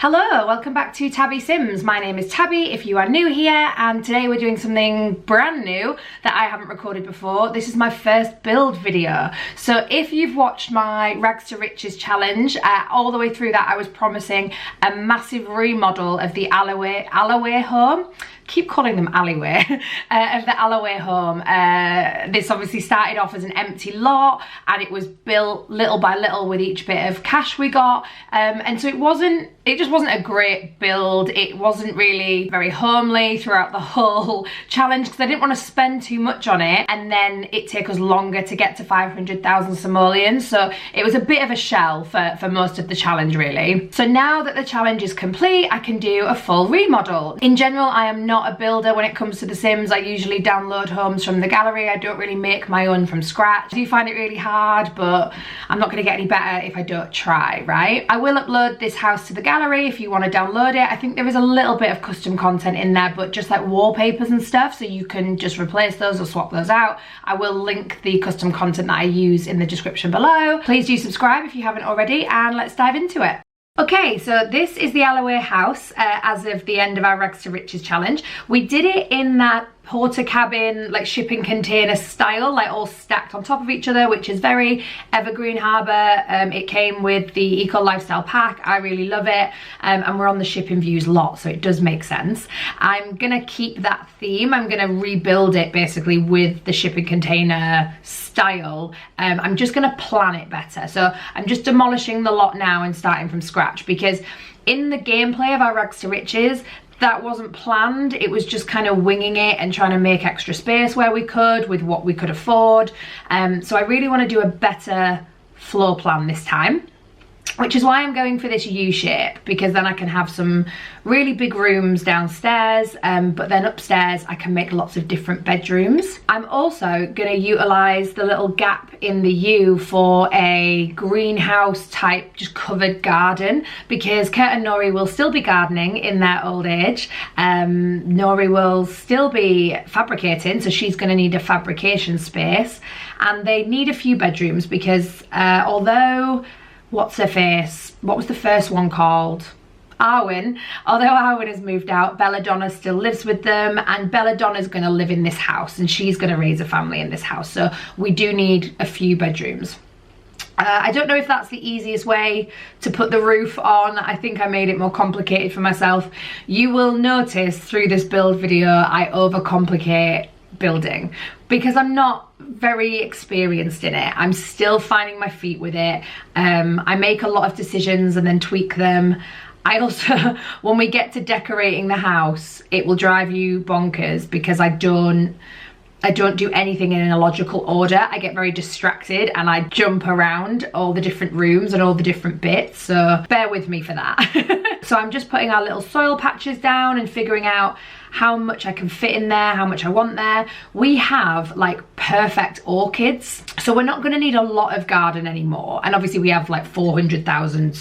Hello, welcome back to Tabby Sims. My name is Tabby if you are new here, and today we're doing something brand new that I haven't recorded before. This is my first build video. So if you've watched my Rags to Riches challenge, all the way through that I was promising a massive remodel of the Allaway home. Keep calling them alleyway, of the Allaway home. This obviously started off as an empty lot and it was built little by little with each bit of cash we got. And so it just wasn't a great build. It wasn't really very homely throughout the whole challenge because I didn't want to spend too much on it and then it take us longer to get to 500,000 simoleons. So it was a bit of a shell for most of the challenge really. So now that the challenge is complete, I can do a full remodel. In general, I am not a builder when it comes to The Sims. I usually download homes from the gallery. I don't really make my own from scratch. I do find it really hard, but I'm not going to get any better if I don't try, right? I will upload this house to the gallery if you want to download it. I think there is a little bit of custom content in there, but just like wallpapers and stuff, so you can just replace those or swap those out. I will link the custom content that I use in the description below. Please do subscribe if you haven't already, and let's dive into it. Okay, so this is the Allaway house as of the end of our Rags to Riches challenge. We did it in that porter cabin, like shipping container style, like all stacked on top of each other, which is very Evergreen Harbour. It came with the Eco Lifestyle pack. I really love it. And we're on the Shipping Views lot, so it does make sense. I'm gonna keep that theme. I'm gonna rebuild it basically with the shipping container style. I'm just gonna plan it better. So I'm just demolishing the lot now and starting from scratch, because in the gameplay of our Rags to Riches, that wasn't planned. It was just kind of winging it and trying to make extra space where we could with what we could afford. So I really want to do a better floor plan this time, which is why I'm going for this U shape, because then I can have some really big rooms downstairs, but then upstairs I can make lots of different bedrooms. I'm also going to utilise the little gap in the U for a greenhouse type just covered garden, because Kurt and Nori will still be gardening in their old age. Nori will still be fabricating, so she's going to need a fabrication space, and they need a few bedrooms because although what's her face? What was the first one called? Arwen. Although Arwen has moved out, Belladonna still lives with them, and Belladonna's going to live in this house and she's going to raise a family in this house. So we do need a few bedrooms. I don't know if that's the easiest way to put the roof on. I think I made it more complicated for myself. You will notice through this build video I overcomplicate building because I'm not very experienced in it. I'm still finding my feet with it. I make a lot of decisions and then tweak them. I also, when we get to decorating the house, it will drive you bonkers because I don't do anything in a logical order. I get very distracted and I jump around all the different rooms and all the different bits, so bear with me for that. So I'm just putting our little soil patches down and figuring out how much I can fit in there, how much I want there. We have like perfect orchids, so we're not going to need a lot of garden anymore, and obviously we have like 400,000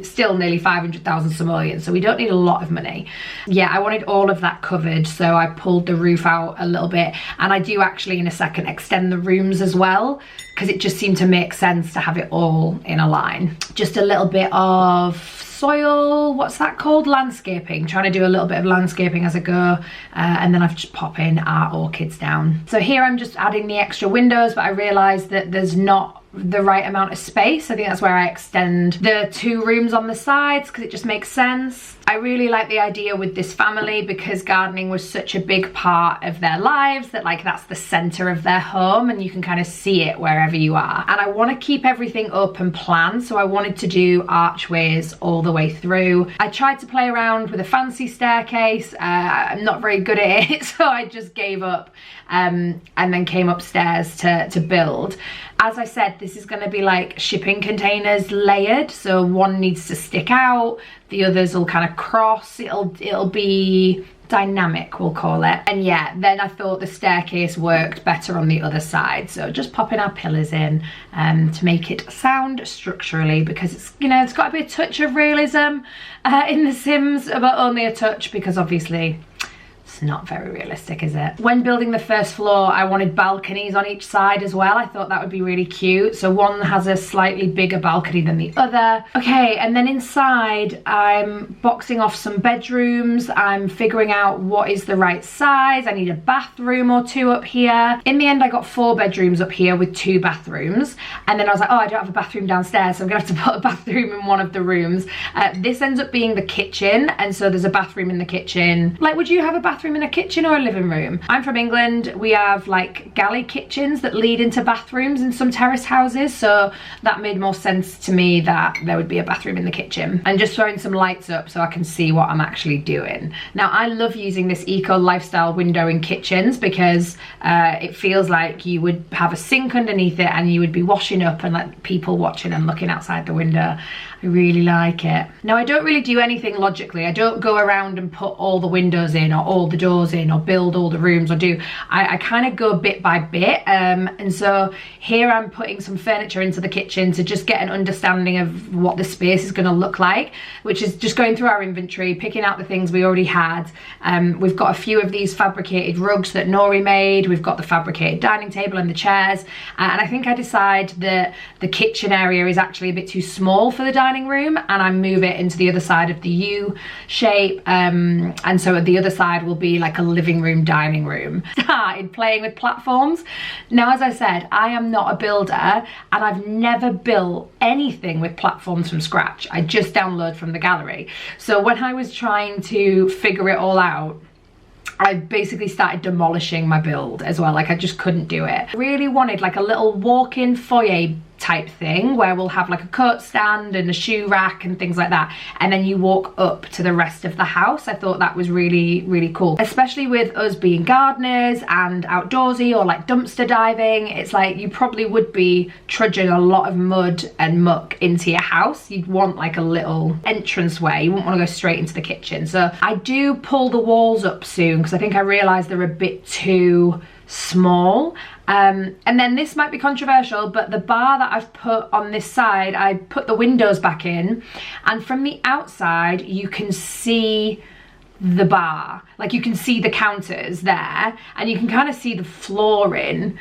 still nearly 500,000 simoleons, so we don't need a lot of money. Yeah, I wanted all of that covered, so I pulled the roof out a little bit, and I do actually in a second extend the rooms as well, because it just seemed to make sense to have it all in a line. Just a little bit of soil, what's that called? Landscaping. Trying to do a little bit of landscaping as I go, and then I've just pop in our orchids down. So here I'm just adding the extra windows, but I realised that there's not the right amount of space. I think that's where I extend the 2 rooms on the sides because it just makes sense. I really like the idea with this family because gardening was such a big part of their lives that like that's the center of their home and you can kind of see it wherever you are. And I want to keep everything up and planned, so I wanted to do archways all the way through. I tried to play around with a fancy staircase. I'm not very good at it, so I just gave up and then came upstairs to build. As I said, this is going to be like shipping containers layered, so one needs to stick out, the others will kind of cross. It'll be dynamic, we'll call it. And yeah, then I thought the staircase worked better on the other side, so just popping our pillars in to make it sound structurally, because it's, you know, it's got to be a touch of realism in The Sims, but only a touch, because obviously It's not very realistic, is it? When building the first floor, I wanted balconies on each side as well. I thought that would be really cute. So one has a slightly bigger balcony than the other. Okay, and then inside, I'm boxing off some bedrooms. I'm figuring out what is the right size. I need a bathroom or two up here. In the end, I got 4 bedrooms up here with 2 bathrooms. And then I was like, oh, I don't have a bathroom downstairs, so I'm gonna have to put a bathroom in one of the rooms. This ends up being the kitchen, and so there's a bathroom in the kitchen. Like, would you have a bathroom in a kitchen or a living room? I'm from England. We have like galley kitchens that lead into bathrooms in some terrace houses, so that made more sense to me that there would be a bathroom in the kitchen. And just throwing some lights up so I can see what I'm actually doing. Now, I love using this eco lifestyle window in kitchens because it feels like you would have a sink underneath it and you would be washing up and like people watching and looking outside the window. I really like it. Now, I don't really do anything logically. I don't go around and put all the windows in or all the doors in or build all the rooms or do. I kind of go bit by bit. And so here I'm putting some furniture into the kitchen to just get an understanding of what the space is going to look like, which is just going through our inventory, picking out the things we already had. We've got a few of these fabricated rugs that Nori made. We've got the fabricated dining table and the chairs. And I think I decide that the kitchen area is actually a bit too small for the dining room, and I move it into the other side of the U shape, and so the other side will be like a living room, dining room. In playing with platforms. Now, as I said, I am not a builder, and I've never built anything with platforms from scratch. I just download from the gallery. So when I was trying to figure it all out, I basically started demolishing my build as well. Like, I just couldn't do it. I really wanted like a little walk-in foyer type thing where we'll have like a coat stand and a shoe rack and things like that, and then you walk up to the rest of the house. I thought that was really, really cool, especially with us being gardeners and outdoorsy or like dumpster diving. It's like you probably would be trudging a lot of mud and muck into your house. You'd want like a little entranceway. You wouldn't want to go straight into the kitchen. So I do pull the walls up soon because I think I realized they're a bit too small. And then this might be controversial, but the bar that I've put on this side, I put the windows back in, and from the outside you can see the bar. Like, you can see the counters there and you can kind of see the flooring,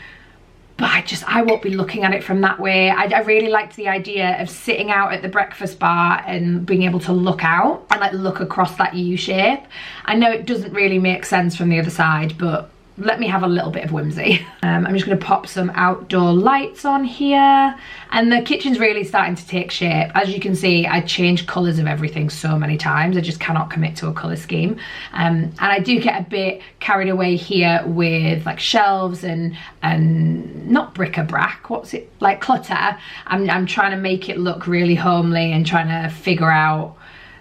but I won't be looking at it from that way. I really liked the idea of sitting out at the breakfast bar and being able to look out and like look across that U shape. I know it doesn't really make sense from the other side, but let me have a little bit of whimsy. I'm just going to pop some outdoor lights on here, and the kitchen's really starting to take shape. As you can see, I changed colours of everything so many times. I just cannot commit to a colour scheme, and I do get a bit carried away here with like shelves and not bric-a-brac, what's it, like clutter. I'm trying to make it look really homely and trying to figure out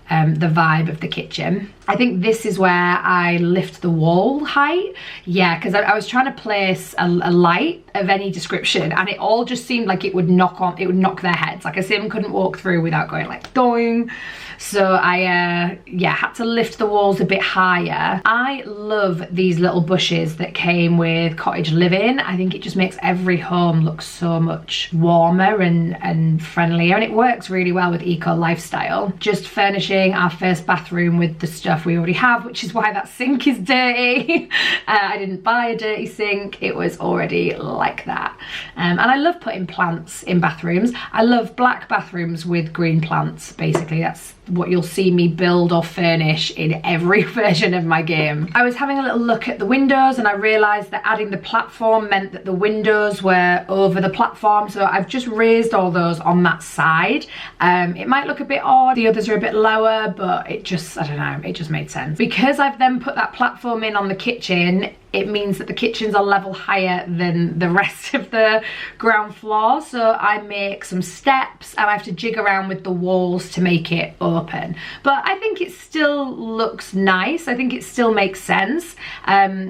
the vibe of the kitchen. I think this is where I lift the wall height. Yeah, because I was trying to place a light of any description, and it all just seemed like it would knock their heads. Like a sim couldn't walk through without going like doing. So I had to lift the walls a bit higher. I love these little bushes that came with cottage living. I think it just makes every home look so much warmer and friendlier, and it works really well with eco lifestyle. Just furnishing our first bathroom with the stuff we already have, which is why that sink is dirty. I didn't buy a dirty sink, it was already like that. And I love putting plants in bathrooms. I love black bathrooms with green plants. Basically, that's what you'll see me build or furnish in every version of my game. I was having a little look at the windows, and I realized that adding the platform meant that the windows were over the platform, so I've just raised all those on that side. It might look a bit odd, the others are a bit lower, but it just, I don't know, it just made sense. Because I've then put that platform in on the kitchen, it means that the kitchens are level higher than the rest of the ground floor, so I make some steps and I have to jig around with the walls to make it open. But I think it still looks nice. I think it still makes sense.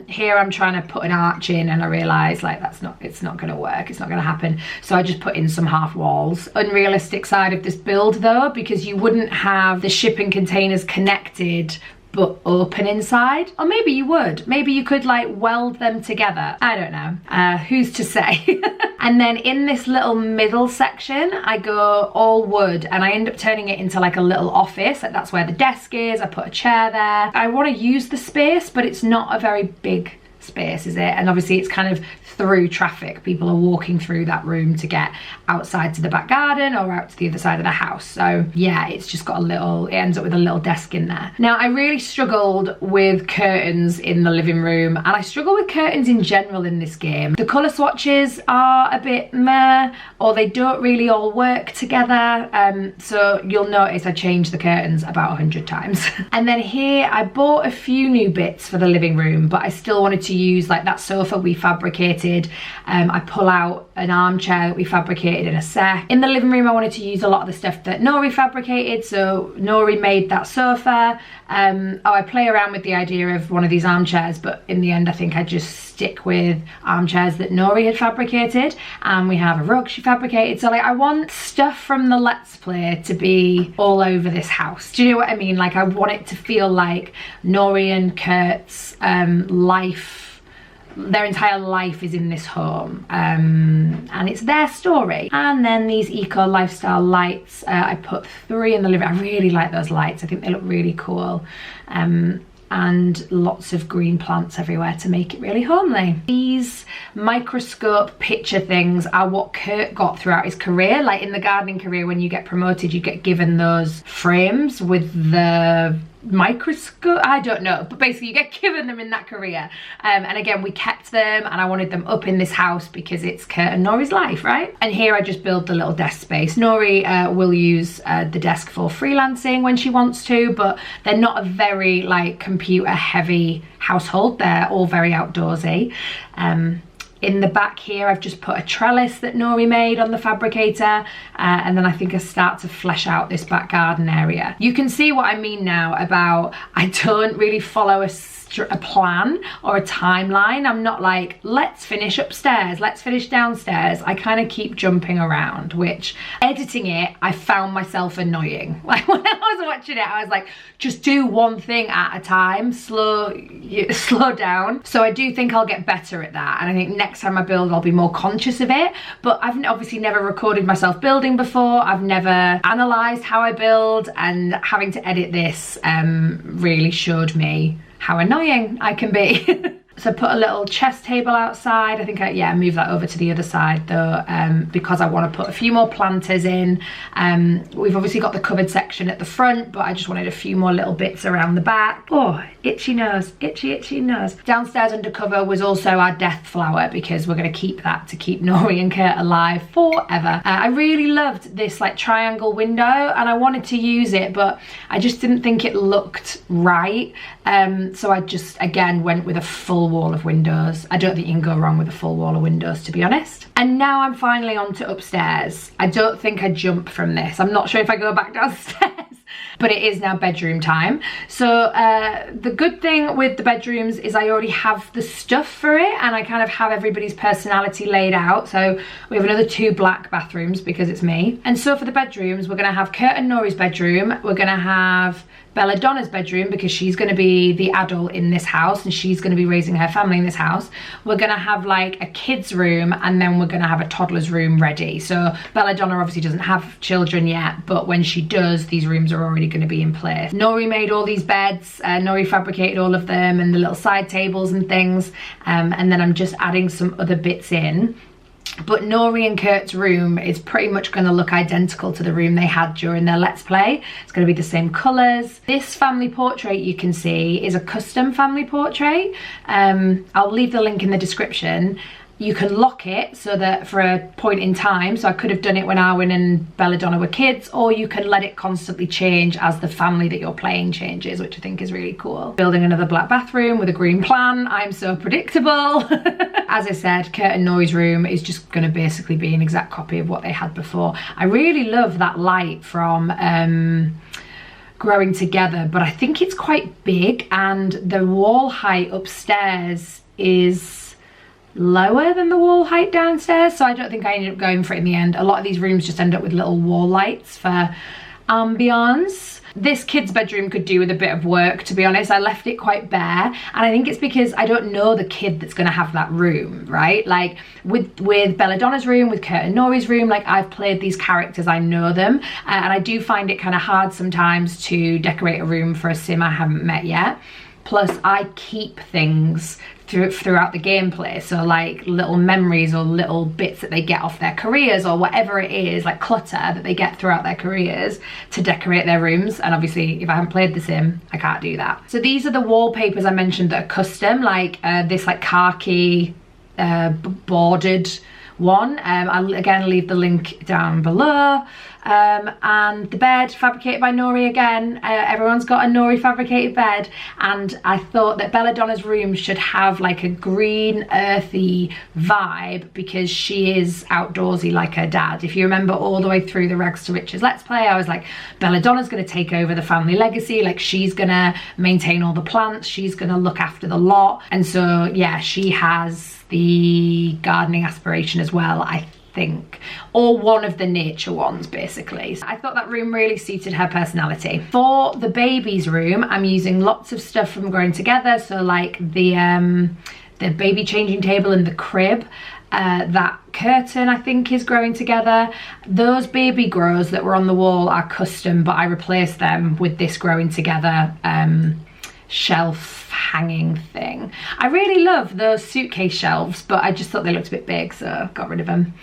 Here I'm trying to put an arch in, and I realise like it's not going to work, it's not going to happen, so I just put in some half walls. Unrealistic side of this build though, because you wouldn't have the shipping containers connected but open inside. Or maybe you would. Maybe you could like weld them together. I don't know. Who's to say? And then in this little middle section, I go all wood and I end up turning it into like a little office. Like that's where the desk is. I put a chair there. I want to use the space, but it's not a very big space, is it? And obviously it's kind of through traffic. People are walking through that room to get outside to the back garden or out to the other side of the house. So yeah, it's just got a little, it ends up with a little desk in there. Now I really struggled with curtains in the living room, and I struggle with curtains in general in this game. The colour swatches are a bit meh, or they don't really all work together. So you'll notice I changed the curtains about 100 times. And then here I bought a few new bits for the living room, but I still wanted to use like that sofa we fabricated. I pull out an armchair that we fabricated in a sec. In the living room I wanted to use a lot of the stuff that Nori fabricated, so Nori made that sofa. I play around with the idea of one of these armchairs, but in the end I think I just stick with armchairs that Nori had fabricated, and we have a rug she fabricated. So like I want stuff from the Let's Play to be all over this house. Do you know what I mean? Like I want it to feel like Nori and Kurt's life, their entire life is in this home, and it's their story. And then these eco lifestyle lights, I put 3 in the living room. I really like those lights. I think they look really cool. And lots of green plants everywhere to make it really homely. These microscope picture things are what Kurt got throughout his career. Like in the gardening career, when you get promoted, you get given those frames with the microscope, I don't know, but basically you get given them in that career. And again, we kept them, and I wanted them up in this house because it's Kurt and Nori's life, right? And here I just build the little desk space. Nori will use the desk for freelancing when she wants to, but they're not a very like computer heavy household. They're all very outdoorsy. In the back here, I've just put a trellis that Nori made on the fabricator, and then I think I start to flesh out this back garden area. You can see what I mean now about I don't really follow a plan or a timeline. I'm not like, let's finish upstairs, let's finish downstairs. I kind of keep jumping around, which editing it, I found myself annoying. Like when I was watching it, I was like, just do one thing at a time, slow down. So I do think I'll get better at that, and I think next time I build I'll be more conscious of it. But I've obviously never recorded myself building before. I've never analysed how I build, and having to edit this really showed me how annoying I can be. So put a little chess table outside. I think I move that over to the other side though, because I want to put a few more planters in. We've obviously got the cupboard section at the front, but I just wanted a few more little bits around the back. Oh, itchy nose, itchy nose. Downstairs under cover was also our death flower, because we're going to keep that to keep Nori and Kurt alive forever. I really loved this like triangle window, and I wanted to use it, but I just didn't think it looked right. So I just again went with a full wall of windows. I don't think you can go wrong with a full wall of windows, to be honest. And now I'm finally on to upstairs. I don't think I jump from this. I'm not sure if I go back downstairs, but it is now bedroom time. So the good thing with the bedrooms is I already have the stuff for it, and I kind of have everybody's personality laid out. So we have another 2 black bathrooms because it's me. And so for the bedrooms, we're going to have Kurt and Nori's bedroom. We're going to have Belladonna's bedroom, because she's going to be the adult in this house and she's going to be raising her family in this house. We're going to have like a kid's room, and then we're going to have a toddler's room ready. So Belladonna obviously doesn't have children yet, but when she does, these rooms are already going to be in place. Nori made all these beds, Nori fabricated all of them, and the little side tables and things, and then I'm just adding some other bits in. But Nori and Kurt's room is pretty much going to look identical to the room they had during their Let's Play. It's going to be the same colours. This family portrait you can see is a custom family portrait. I'll leave the link in the description. You can lock it so that for a point in time, so I could have done it when Arwen and Belladonna were kids, or you can let it constantly change as the family that you're playing changes, which I think is really cool. Building another black bathroom with a green plan. I'm so predictable. As I said, Kurt and Nori's room is just going to basically be an exact copy of what they had before. I really love that light from Growing Together, but I think it's quite big, and the wall height upstairs is lower than the wall height downstairs, so I don't think I ended up going for it in the end. A lot of these rooms just end up with little wall lights for ambiance. This kid's bedroom could do with a bit of work, to be honest. I left it quite bare, and I think it's because I don't know the kid that's going to have that room, right? Like with Belladonna's room, with Kurt and Nori's room, like I've played these characters, I know them, and I do find it kind of hard sometimes to decorate a room for a sim I haven't met yet. Plus I keep things throughout the gameplay, so like little memories or little bits that they get off their careers or whatever it is, like clutter that they get throughout their careers to decorate their rooms. And obviously if I haven't played the sim, I can't do that. So these are the wallpapers I mentioned that are custom, like this like khaki bordered one. I'll again leave the link down below. And the bed fabricated by Nori again. Everyone's got a Nori fabricated bed, and I thought that Belladonna's room should have like a green earthy vibe because she is outdoorsy like her dad. If you remember all the way through the Rags to Riches Let's Play, I was like, Belladonna's going to take over the family legacy, like she's gonna maintain all the plants, she's gonna look after the lot. And so yeah, she has the gardening aspiration as well, I think, or one of the nature ones basically. So I thought that room really suited her personality. For the baby's room, I'm using lots of stuff from Growing Together, so like the baby changing table and the crib. That curtain I think is Growing Together. Those baby grows that were on the wall are custom, but I replaced them with this Growing Together shelf hanging thing. I really love those suitcase shelves, but I just thought they looked a bit big, so got rid of them.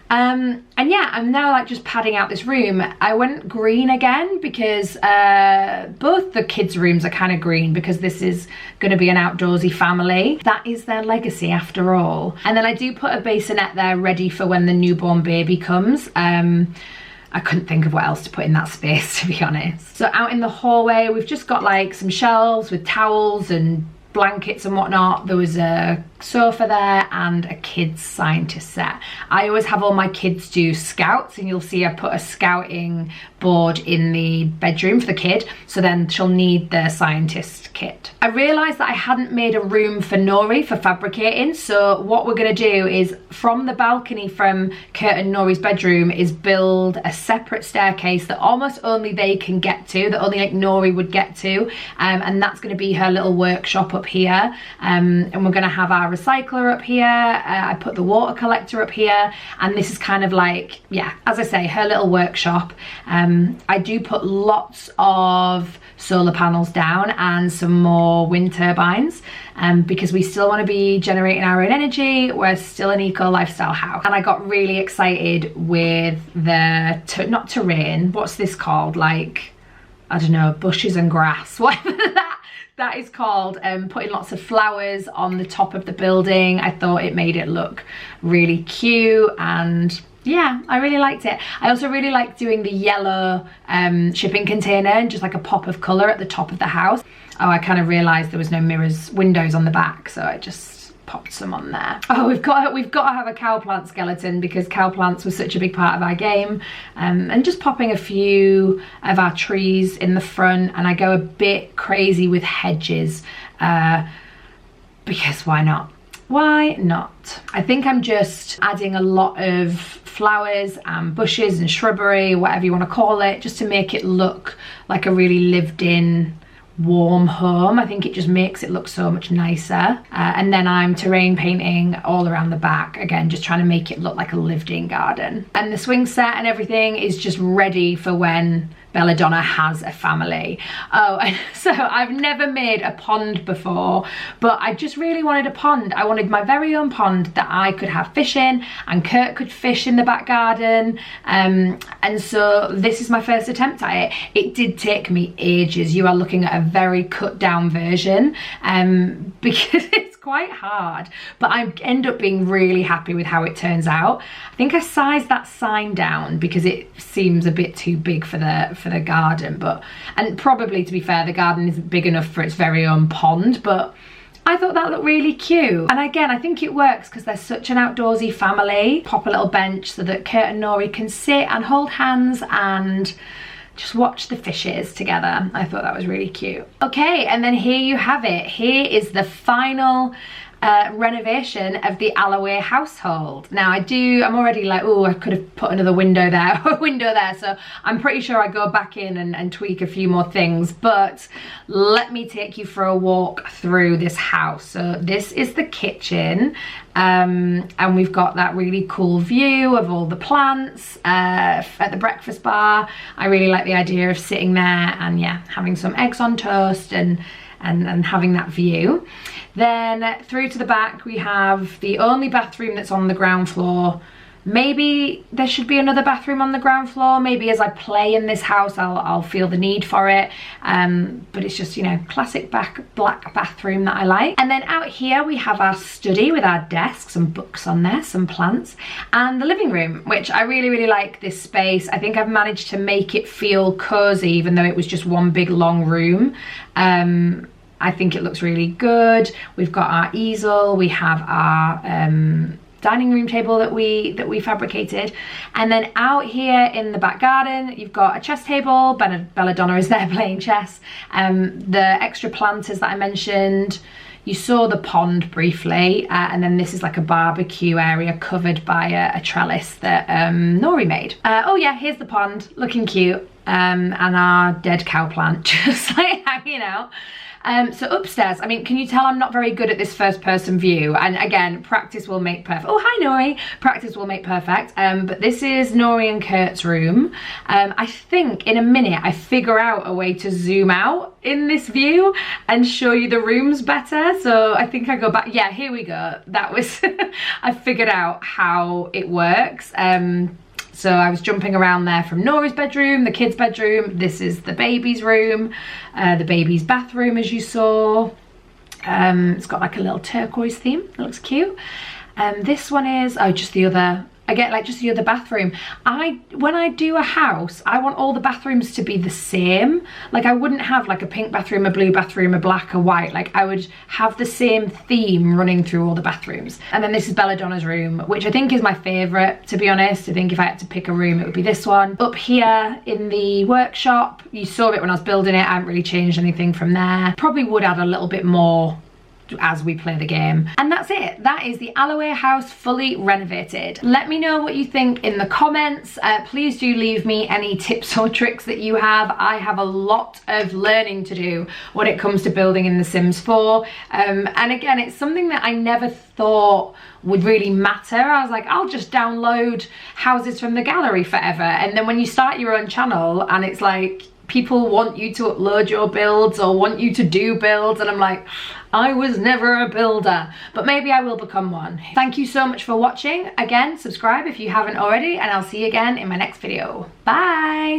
And yeah, I'm now like just padding out this room. I went green again because both the kids' rooms are kind of green because this is going to be an outdoorsy family. That is their legacy after all. And then I do put a bassinet there ready for when the newborn baby comes. I couldn't think of what else to put in that space, to be honest. So out in the hallway, we've just got like some shelves with towels and blankets and whatnot. There was a sofa there and a kids scientist set. I always have all my kids do scouts, and you'll see I put a scouting board in the bedroom for the kid, so then she'll need the scientist kit. I realised that I hadn't made a room for Nori for fabricating, so what we're going to do is from the balcony from Kurt and Nori's bedroom is build a separate staircase that almost only they can get to, that only like Nori would get to, and that's going to be her little workshop up here, and we're going to have our recycler up here. I put the water collector up here, and this is kind of like, yeah, as I say, her little workshop. I do put lots of solar panels down and some more wind turbines, because we still want to be generating our own energy. We're still an eco lifestyle house. And I got really excited with the not terrain, what's this called, like, I don't know, bushes and grass, whatever that is called, putting lots of flowers on the top of the building. I thought it made it look really cute, and yeah, I really liked it. I also really liked doing the yellow shipping container and just like a pop of colour at the top of the house. Oh, I kind of realised there was no windows on the back, so I just popped some on there. Oh, we've got to have a cow plant skeleton because cow plants were such a big part of our game, and just popping a few of our trees in the front. And I go a bit crazy with hedges because why not? Why not? I think I'm just adding a lot of flowers and bushes and shrubbery, whatever you want to call it, just to make it look like a really lived in warm home. I think it just makes it look so much nicer. And then I'm terrain painting all around the back, again just trying to make it look like a lived in garden. And the swing set and everything is just ready for when Belladonna has a family. Oh, and so I've never made a pond before, but I just really wanted a pond. I wanted my very own pond that I could have fish in, and Kurt could fish in the back garden. And so this is my first attempt at it. It did take me ages. You are looking at a very cut down version, because it's quite hard, but I end up being really happy with how it turns out. I think I sized that sign down because it seems a bit too big for the garden, and probably, to be fair, the garden isn't big enough for its very own pond, but I thought that looked really cute. And again, I think it works because they're such an outdoorsy family. Pop a little bench so that Kurt and Nori can sit and hold hands and just watch the fishes together. I thought that was really cute. Okay, and then here you have it. Here is the final renovation of the Allaway household. Now I'm already like, oh, I could have put another window there, so I'm pretty sure I go back in and tweak a few more things, but let me take you for a walk through this house. So this is the kitchen, and we've got that really cool view of all the plants at the breakfast bar. I really like the idea of sitting there and yeah, having some eggs on toast and having that view. Then through to the back we have the only bathroom that's on the ground floor. Maybe there should be another bathroom on the ground floor. Maybe as I play in this house I'll feel the need for it, but it's just, you know, classic black bathroom that I like. And then out here we have our study with our desk, some books on there, some plants, and the living room, which I really like this space. I think I've managed to make it feel cozy even though it was just one big long room. I think it looks really good. We've got our easel, we have our dining room table that we fabricated, and then out here in the back garden you've got a chess table. Belladonna is there playing chess. The extra planters that I mentioned, you saw the pond briefly, and then this is like a barbecue area covered by a trellis that Nori made. Oh yeah, here's the pond, looking cute, and our dead cow plant just like hanging out. So upstairs, I mean, can you tell I'm not very good at this first person view? And again, practice will make perfect. Oh, hi Nori. Practice will make perfect. But this is Nori and Kurt's room. I think in a minute I figure out a way to zoom out in this view and show you the rooms better. So I think I go back. Yeah, here we go. That was, I figured out how it works. So I was jumping around there from Nori's bedroom, the kids' bedroom. This is the baby's room, the baby's bathroom, as you saw. It's got like a little turquoise theme. It looks cute. This one is, oh, just the other, again, like just the other bathroom. When I do a house, I want all the bathrooms to be the same. Like I wouldn't have like a pink bathroom, a blue bathroom, a black, a white. Like I would have the same theme running through all the bathrooms. And then this is Belladonna's room, which I think is my favorite, to be honest. I think if I had to pick a room, it would be this one. Up here in the workshop, you saw it when I was building it. I haven't really changed anything from there. Probably would add a little bit more as we play the game. And that's it. That is the Allaway house fully renovated. Let me know what you think in the comments. Please do leave me any tips or tricks that you have. I have a lot of learning to do when it comes to building in The Sims 4. And again, it's something that I never thought would really matter. I was like, I'll just download houses from the gallery forever. And then when you start your own channel and it's like, people want you to upload your builds or want you to do builds, and I'm like, I was never a builder, but maybe I will become one. Thank you so much for watching. Again, subscribe if you haven't already, and I'll see you again in my next video. Bye.